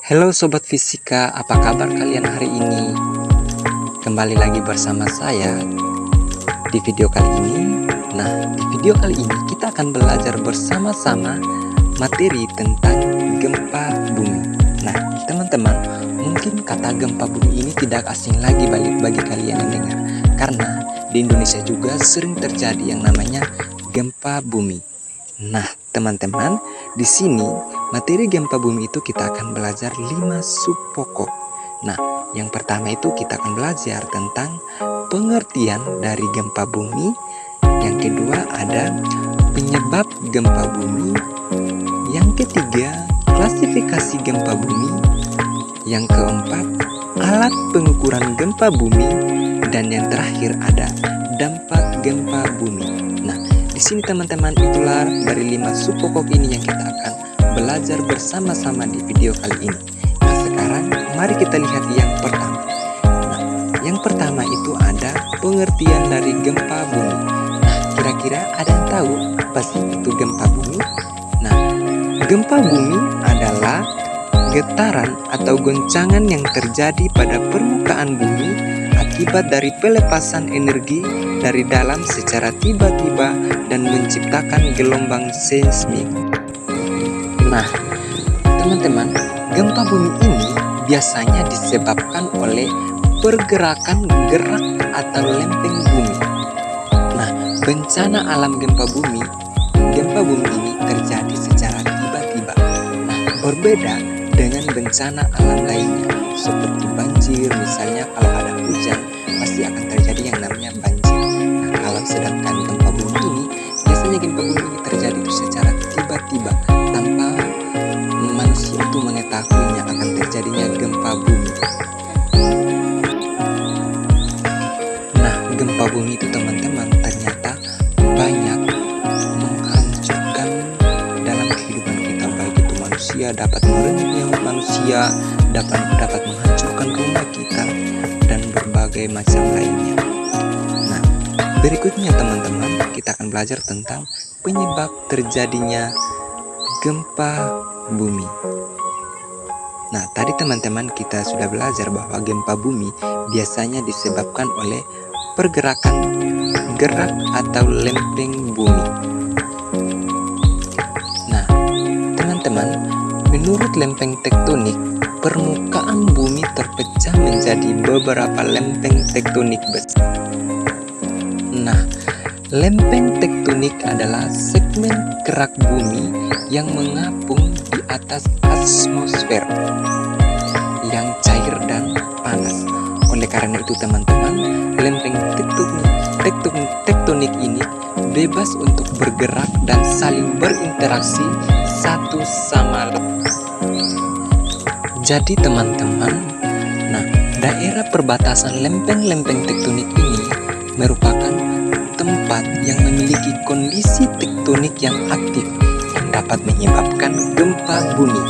Halo Sobat Fisika, apa kabar kalian hari ini? Kembali lagi bersama saya di video kali ini. Nah, di video kali ini kita akan belajar bersama-sama materi tentang gempa bumi. Nah, teman-teman, mungkin kata gempa bumi ini tidak asing lagi bagi kalian yang dengar, karena di Indonesia juga sering terjadi yang namanya gempa bumi. Nah, teman-teman, di sini materi gempa bumi itu kita akan belajar 5 sub pokok. Nah, yang pertama itu kita akan belajar tentang pengertian dari gempa bumi. Yang kedua ada penyebab gempa bumi. Yang ketiga, klasifikasi gempa bumi. Yang keempat, alat pengukuran gempa bumi. Dan yang terakhir ada dampak gempa bumi. Nah, di sini teman-teman, itulah dari 5 sub pokok ini yang kita akan belajar bersama-sama di video kali ini. Nah, sekarang mari kita lihat yang pertama. Nah, yang pertama itu ada pengertian dari gempa bumi. Nah, kira-kira ada yang tahu apa sih itu gempa bumi? Nah, gempa bumi adalah getaran atau goncangan yang terjadi pada permukaan bumi akibat dari pelepasan energi dari dalam secara tiba-tiba dan menciptakan gelombang seismik. Nah, teman-teman, gempa bumi ini biasanya disebabkan oleh pergerakan gerak atau lempeng bumi. Nah, bencana alam gempa bumi ini terjadi secara tiba-tiba. Nah, berbeda dengan bencana alam lainnya, seperti banjir. Misalnya kalau ada hujan, pasti akan terjadi yang namanya banjir. Nah, kalau sedangkan gempa bumi ini, biasanya gempa bumi ini terjadi itu secara tiba-tiba, tanpa manusia itu mengetahuinya akan terjadinya gempa bumi. Nah, gempa bumi itu teman-teman ternyata banyak menghancurkan dalam kehidupan kita, baik itu manusia dapat merenyit nyawa manusia, dapat menghancurkan rumah kita, dan berbagai macam lainnya. Nah, berikutnya teman-teman, kita akan belajar tentang penyebab terjadinya gempa bumi. Nah, tadi teman-teman kita sudah belajar bahwa gempa bumi biasanya disebabkan oleh pergerakan gerak atau lempeng bumi. Nah, teman-teman, menurut lempeng tektonik, permukaan bumi terpecah menjadi beberapa lempeng tektonik besar. Nah, lempeng tektonik adalah segmen gerak bumi yang mengapung di atas atmosfer yang cair dan panas. Oleh karena itu teman-teman, lempeng tektonik ini bebas untuk bergerak dan saling berinteraksi satu sama lain. Jadi teman-teman, nah, daerah perbatasan lempeng-lempeng tektonik ini merupakan tempat yang memiliki kondisi tektonik yang aktif yang dapat menyebabkan gempa bumi,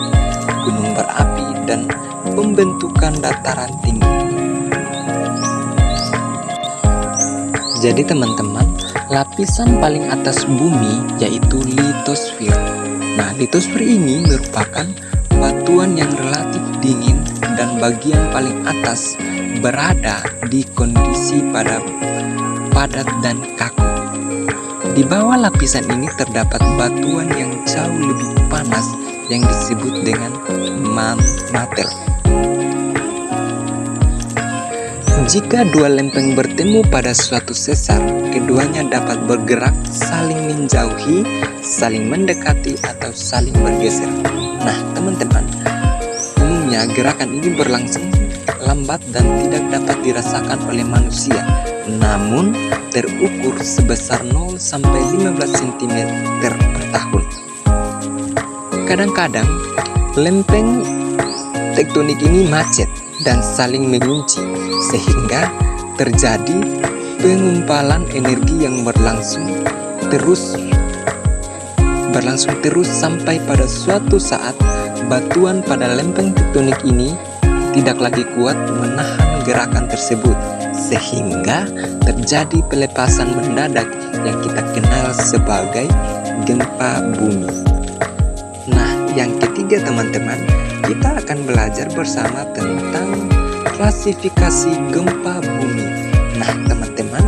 gunung berapi, dan pembentukan dataran tinggi. Jadi teman-teman, lapisan paling atas bumi yaitu litosfer. Nah, litosfer ini merupakan batuan yang relatif dingin dan bagian paling atas berada di kondisi padat dan kaku. Di bawah lapisan ini terdapat batuan yang jauh lebih panas yang disebut dengan mantel. Jika dua lempeng bertemu pada suatu sesar, keduanya dapat bergerak saling menjauhi, saling mendekati, atau saling bergeser. Nah, teman-teman, umumnya gerakan ini berlangsung lambat dan tidak dapat dirasakan oleh manusia, namun terukur sebesar 0 sampai 15 cm per tahun. Kadang-kadang lempeng tektonik ini macet dan saling mengunci, sehingga terjadi pengumpalan energi yang berlangsung terus sampai pada suatu saat batuan pada lempeng tektonik ini tidak lagi kuat menahan gerakan tersebut, sehingga terjadi pelepasan mendadak yang kita kenal sebagai gempa bumi. Nah, yang ketiga teman-teman, kita akan belajar bersama tentang klasifikasi gempa bumi. Nah teman-teman,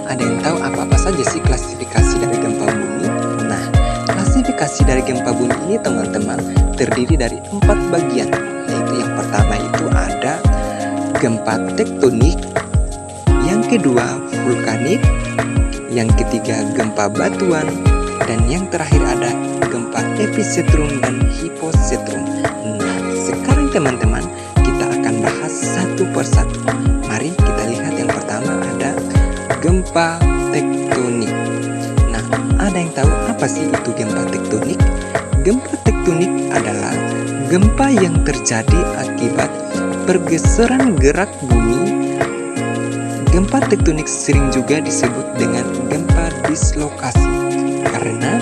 ada yang tahu apa-apa saja sih klasifikasi dari gempa bumi? Nah, klasifikasi dari gempa bumi ini teman-teman terdiri dari 4 bagian, yaitu yang pertama itu ada gempa tektonik, yang kedua vulkanik, yang ketiga gempa batuan, dan yang terakhir ada gempa epicentrum dan hiposentrum. Nah, sekarang teman-teman kita akan bahas satu persatu. Mari kita lihat yang pertama ada gempa tektonik. Nah, ada yang tahu apa sih itu gempa tektonik? Gempa tektonik adalah gempa yang terjadi akibat pergeseran gerak bumi. Gempa tektonik sering juga disebut dengan gempa dislokasi karena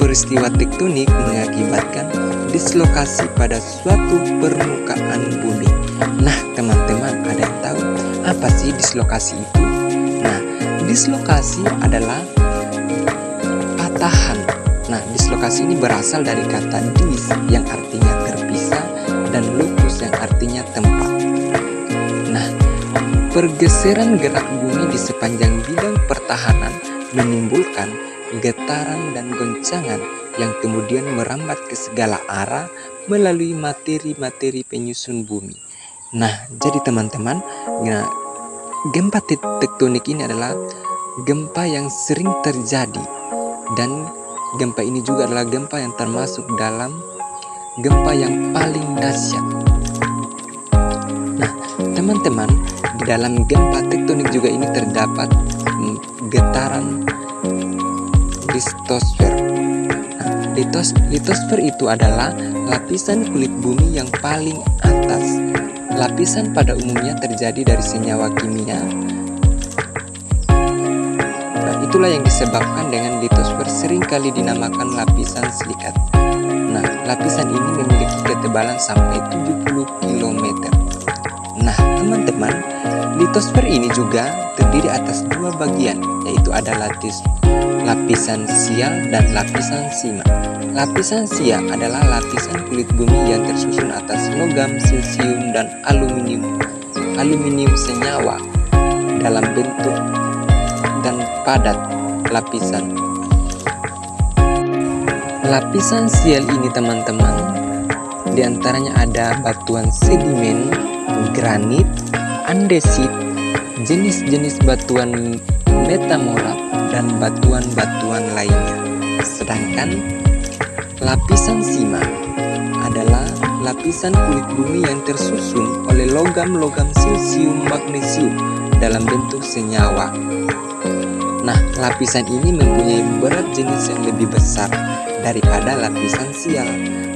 peristiwa tektonik mengakibatkan dislokasi pada suatu permukaan bumi. Nah, teman-teman, ada yang tahu apa sih dislokasi itu? Nah, dislokasi adalah patahan. Nah, dislokasi ini berasal dari kata dis yang artinya terpisah dan lokus yang artinya tempat. Nah, pergeseran gerak bumi di sepanjang bidang pertahanan menimbulkan getaran dan goncangan yang kemudian merambat ke segala arah melalui materi-materi penyusun bumi. Nah, jadi teman-teman, gempa tektonik ini adalah gempa yang sering terjadi dan gempa ini juga adalah gempa yang termasuk dalam gempa yang paling dahsyat. Nah, teman-teman, di dalam gempa tektonik juga ini terdapat getaran litosfer. Nah, litosfer itu adalah lapisan kulit bumi yang paling atas. Lapisan pada umumnya terjadi dari senyawa kimia. Nah, itulah yang disebabkan dengan litosfer seringkali dinamakan lapisan silikat. Nah, lapisan ini memiliki ketebalan sampai 70 km. Nah, teman-teman, litosfer ini juga terdiri atas 2 bagian, yaitu ada lapisan sial dan lapisan sima. Lapisan sial adalah lapisan kulit bumi yang tersusun atas logam, silisium, dan aluminium senyawa dalam bentuk dan padat lapisan. Lapisan sial ini teman-teman, diantaranya ada batuan sedimen, granit, andesit, jenis-jenis batuan metamorat, dan batuan-batuan lainnya. Sedangkan lapisan sima adalah lapisan kulit bumi yang tersusun oleh logam-logam silisium magnesium dalam bentuk senyawa. Nah, lapisan ini mempunyai berat jenis yang lebih besar daripada lapisan sial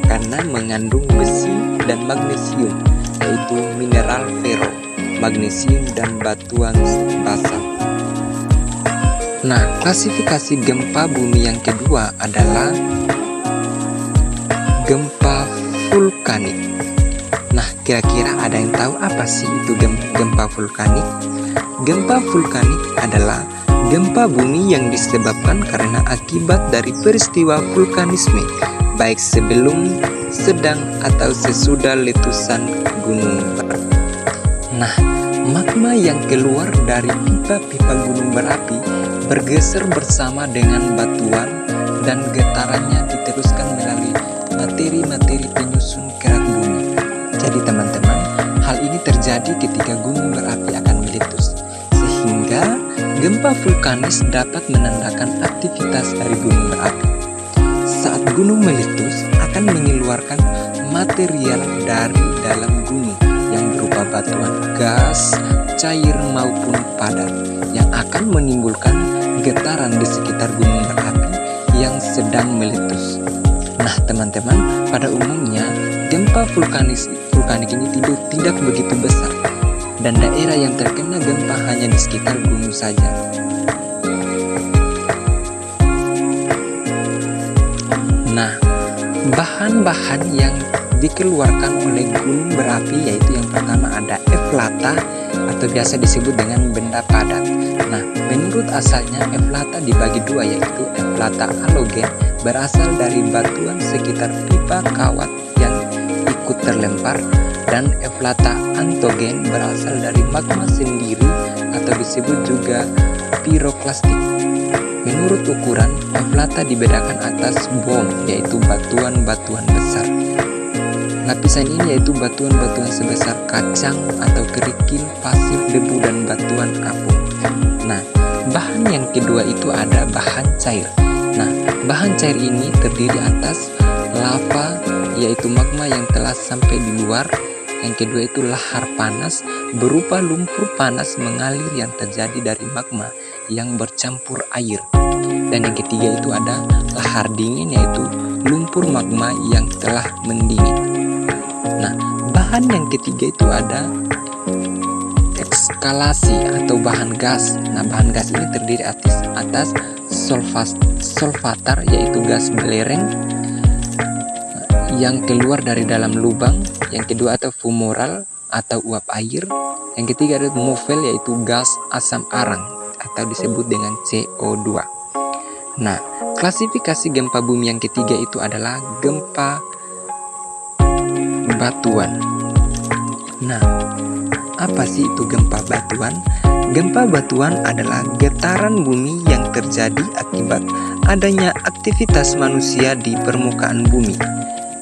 karena mengandung besi dan magnesium, yaitu mineral ferro, magnesium, dan batuan basa. Nah, klasifikasi gempa bumi yang kedua adalah gempa vulkanik. Nah, kira-kira ada yang tahu apa sih itu gempa vulkanik? Gempa vulkanik adalah gempa bumi yang disebabkan karena akibat dari peristiwa vulkanisme, baik sebelum, sedang, atau sesudah letusan gunung berapi. Nah, magma yang keluar dari pipa-pipa gunung berapi bergeser bersama dengan batuan dan getarannya diteruskan melalui materi-materi penyusun kerak bumi. Jadi teman-teman, hal ini terjadi ketika gunung berapi akan meletus, sehingga gempa vulkanis dapat menandakan aktivitas dari gunung berapi. Saat gunung meletus akan mengeluarkan material dari dalam gunung yang berupa batuan gas, cair maupun padat yang akan menimbulkan getaran di sekitar gunung berapi yang sedang meletus. Nah teman-teman, pada umumnya gempa vulkanik ini tidak begitu besar dan daerah yang terkena gempa hanya di sekitar gunung saja. Nah, bahan-bahan yang dikeluarkan oleh gunung berapi yaitu yang pertama ada eflata atau biasa disebut dengan benda padat. Nah, menurut asalnya eflata dibagi dua, yaitu eflata halogen berasal dari batuan sekitar pipa kawat yang ikut terlempar, dan eflata antogen berasal dari magma sendiri atau disebut juga piroklastik. Menurut ukuran, eflata dibedakan atas bom, yaitu batuan-batuan besar. Lapisan ini yaitu batuan-batuan sebesar kacang atau kerikil, pasir, debu, dan batuan apung. Nah, bahan yang kedua itu ada bahan cair. Nah, bahan cair ini terdiri atas lava, yaitu magma yang telah sampai di luar. Yang kedua itu lahar panas, berupa lumpur panas mengalir yang terjadi dari magma yang bercampur air. Dan yang ketiga itu ada lahar dingin, yaitu lumpur magma yang telah mendingin. Nah, bahan yang ketiga itu ada ekskalasi atau bahan gas. Nah, bahan gas ini terdiri atas solvatar, yaitu gas belereng yang keluar dari dalam lubang. Yang kedua atau fumoral atau uap air. Yang ketiga ada movel, yaitu gas asam arang atau disebut dengan CO2. Nah, klasifikasi gempa bumi yang ketiga itu adalah gempa batuan. Nah, apa sih itu gempa batuan? Gempa batuan adalah getaran bumi yang terjadi akibat adanya aktivitas manusia di permukaan bumi.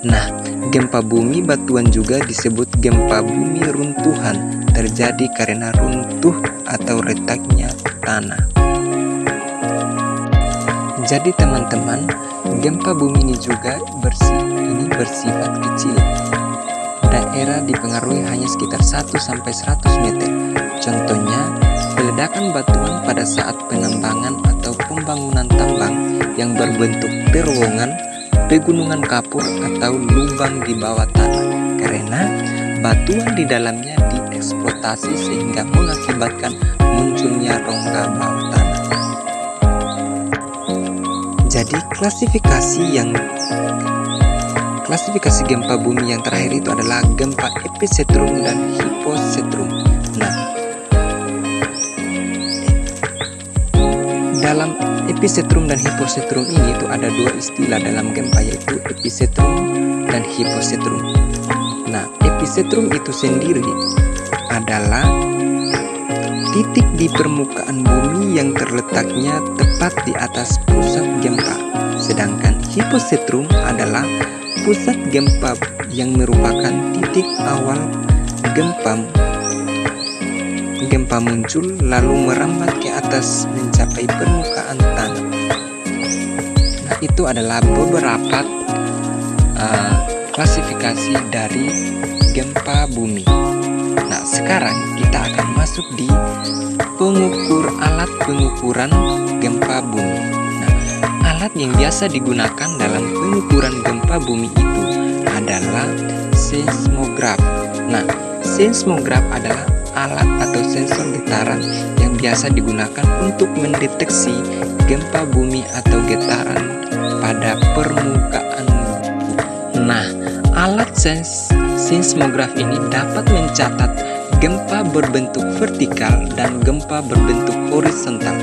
Nah, gempa bumi batuan juga disebut gempa bumi runtuhan, terjadi karena runtuh atau retaknya tanah. Jadi teman-teman, gempa bumi ini juga bersifat kecil. Daerah dipengaruhi hanya sekitar 1-100 meter. Contohnya, peledakan batuan pada saat penambangan atau pembangunan tambang yang berbentuk terowongan, pegunungan kapur, atau lubang di bawah tanah, karena batuan di dalamnya dieksploitasi sehingga mengakibatkan munculnya rongga bawah tanah. Jadi klasifikasi gempa bumi yang terakhir itu adalah gempa epicentrum dan hipocentrum. Nah, dalam epicentrum dan hipocentrum ini itu ada dua istilah dalam gempa, yaitu epicentrum dan hipocentrum. Nah, epicentrum itu sendiri adalah titik di permukaan bumi yang terletaknya tepat di atas pusat gempa. Sedangkan hipocentrum adalah pusat gempa yang merupakan titik awal gempa muncul lalu merambat ke atas mencapai permukaan tanah. Nah, itu adalah beberapa klasifikasi dari gempa bumi. Nah, sekarang kita akan masuk di alat pengukuran gempa bumi. Nah, alat yang biasa digunakan dalam pengukuran gempa bumi itu adalah seismograf. Nah, seismograf adalah alat atau sensor getaran yang biasa digunakan untuk mendeteksi gempa bumi atau getaran pada permukaan bumi. Nah, alat seismograf ini dapat mencatat gempa berbentuk vertikal dan gempa berbentuk horizontal.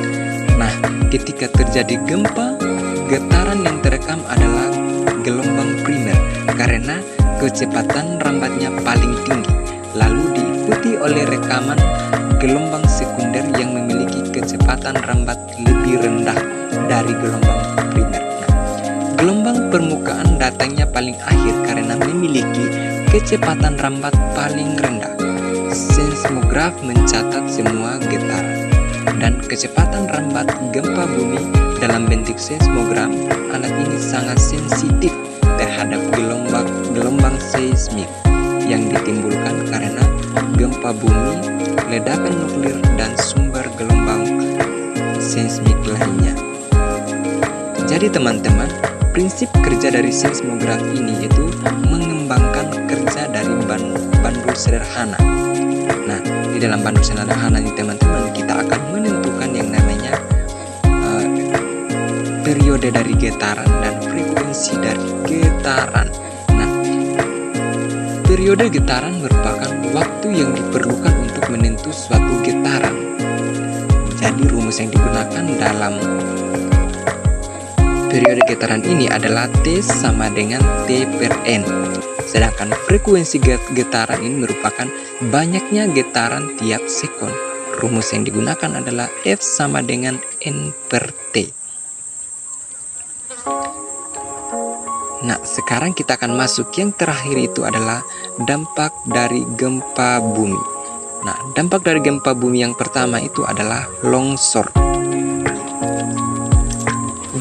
Nah, ketika terjadi gempa, getaran yang terekam adalah gelombang primer karena kecepatan rambatnya paling tinggi, lalu diikuti oleh rekaman gelombang sekunder yang memiliki kecepatan rambat lebih rendah dari gelombang primer. Nah, gelombang permukaan datangnya paling akhir karena memiliki kecepatan rambat paling rendah. Seismograf mencatat semua getaran dan kecepatan rambat gempa bumi dalam bentuk seismogram. Alat ini sangat sensitif terhadap gelombang seismik yang ditimbulkan karena gempa bumi, ledakan nuklir, dan sumber gelombang seismik lainnya. Jadi teman-teman, prinsip kerja dari seismograf ini yaitu mengembangkan kerja dari bandul sederhana. Nah, di dalam bandul sederhana ini teman-teman, kita akan menentukan yang namanya periode dari getaran dan frekuensi dari getaran. Nah, periode getaran merupakan waktu yang diperlukan untuk menentu suatu getaran. Jadi rumus yang digunakan dalam periode getaran ini adalah T sama dengan T per N. Sedangkan frekuensi getaran ini merupakan banyaknya getaran tiap sekon. Rumus yang digunakan adalah F sama dengan N per T. Nah, sekarang kita akan masuk yang terakhir, itu adalah dampak dari gempa bumi. Nah, dampak dari gempa bumi yang pertama itu adalah longsor.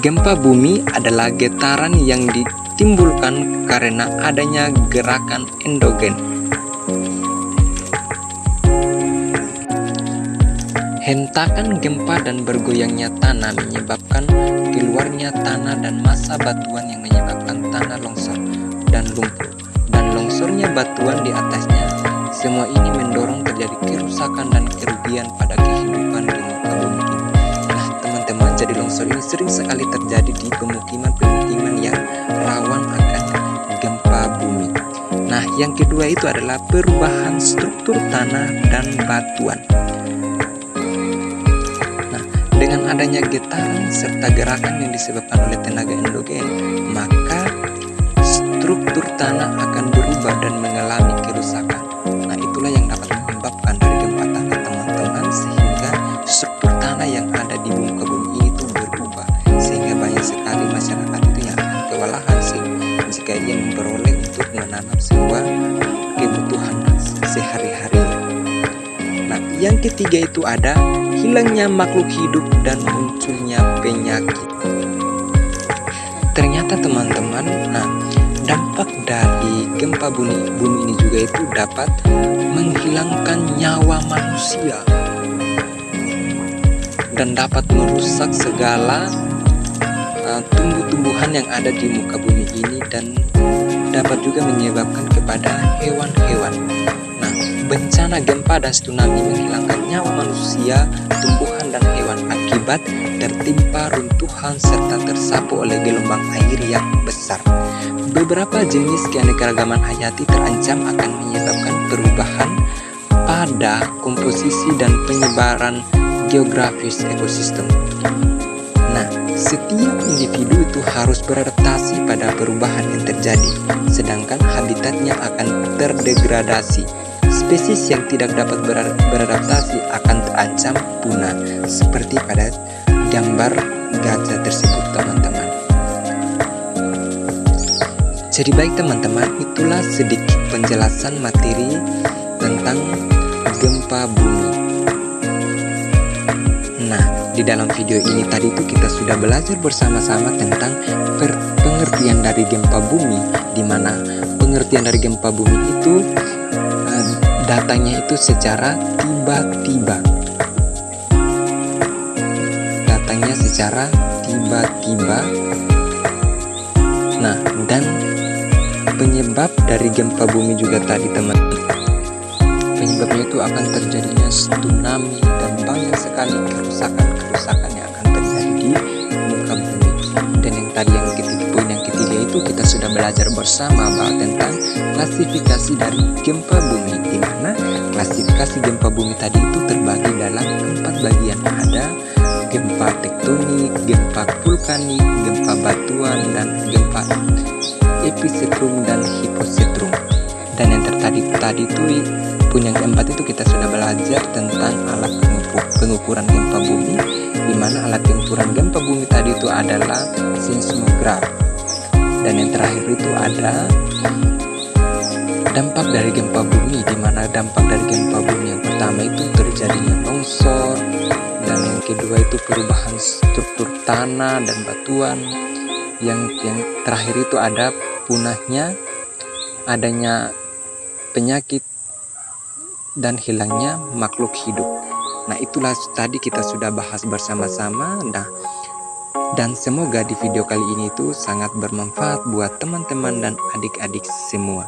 Gempa bumi adalah getaran yang ditimbulkan karena adanya gerakan endogen. Hentakan gempa dan bergoyangnya tanah menyebabkan keluarnya tanah dan massa batuan yang menyebabkan tanah longsor dan lumpur, dan longsornya batuan di atasnya. Semua ini mendorong terjadi kerusakan dan kerugian pada kehidupan di muka bumi ini. Nah, teman-teman, jadi longsor ini sering sekali terjadi di pemukiman-pemukiman yang rawan akan gempa bumi. Nah, yang kedua itu adalah perubahan struktur tanah dan batuan. Dengan adanya getaran serta gerakan yang disebabkan oleh tenaga endogen, maka struktur tanah akan berubah dan mengalami kerusakan. Nah, itulah yang dapat menyebabkan dari gempa tanah, teman-teman, sehingga struktur tanah yang ada di muka bumi ini itu berubah, sehingga banyak sekali masyarakat itu yang akan kewalahan jika ia memperoleh untuk menanam sebuah kebutuhan sehari-hari. Nah, yang ketiga itu ada hilangnya makhluk hidup dan munculnya penyakit. Ternyata teman-teman, nah, dampak dari gempa bumi ini juga itu dapat menghilangkan nyawa manusia dan dapat merusak segala tumbuh-tumbuhan yang ada di muka bumi ini, dan dapat juga menyebabkan kepada hewan-hewan. Nah, bencana gempa dan tsunami menghilangkan nyawa manusia, tumbuhan dan hewan akibat tertimpa runtuhan serta tersapu oleh gelombang air yang besar. Beberapa jenis keanekaragaman hayati terancam akan menyebabkan perubahan pada komposisi dan penyebaran geografis ekosistem. Nah, setiap individu itu harus beradaptasi pada perubahan yang terjadi, sedangkan habitatnya akan terdegradasi. Spesies yang tidak dapat beradaptasi akan terancam punah, seperti pada gambar gajah tersebut, teman-teman. Jadi baik teman-teman, itulah sedikit penjelasan materi tentang gempa bumi. Nah, di dalam video ini tadi itu kita sudah belajar bersama-sama tentang pengertian dari gempa bumi, di mana pengertian dari gempa bumi itu datangnya itu secara tiba-tiba. Datangnya secara tiba-tiba. Nah, dan penyebab dari gempa bumi juga tadi, teman. Penyebabnya itu akan terjadinya tsunami dan banyak sekali kerusakan yang akan terjadi di muka bumi. Dan yang tadi poin yang ketiga itu kita sudah belajar bersama bahwa tentang klasifikasi dari gempa bumi, di mana klasifikasi gempa bumi tadi itu terbagi dalam 4 bagian. Ada gempa tektonik, gempa vulkanik, gempa batuan, dan gempa epicentrum dan hiposetrum. Dan yang tadi itu pun yang keempat itu kita sudah belajar tentang alat pengukuran gempa bumi, di mana alat pengukuran gempa bumi tadi itu adalah seismograf. Dan yang terakhir itu ada dampak dari gempa bumi, di mana dampak dari gempa bumi yang pertama itu terjadinya longsor, dan yang kedua itu perubahan struktur tanah dan batuan. Yang terakhir itu ada punahnya, adanya penyakit, dan hilangnya makhluk hidup. Nah, itulah tadi kita sudah bahas bersama-sama. Nah, dan semoga di video kali ini itu sangat bermanfaat buat teman-teman dan adik-adik semua.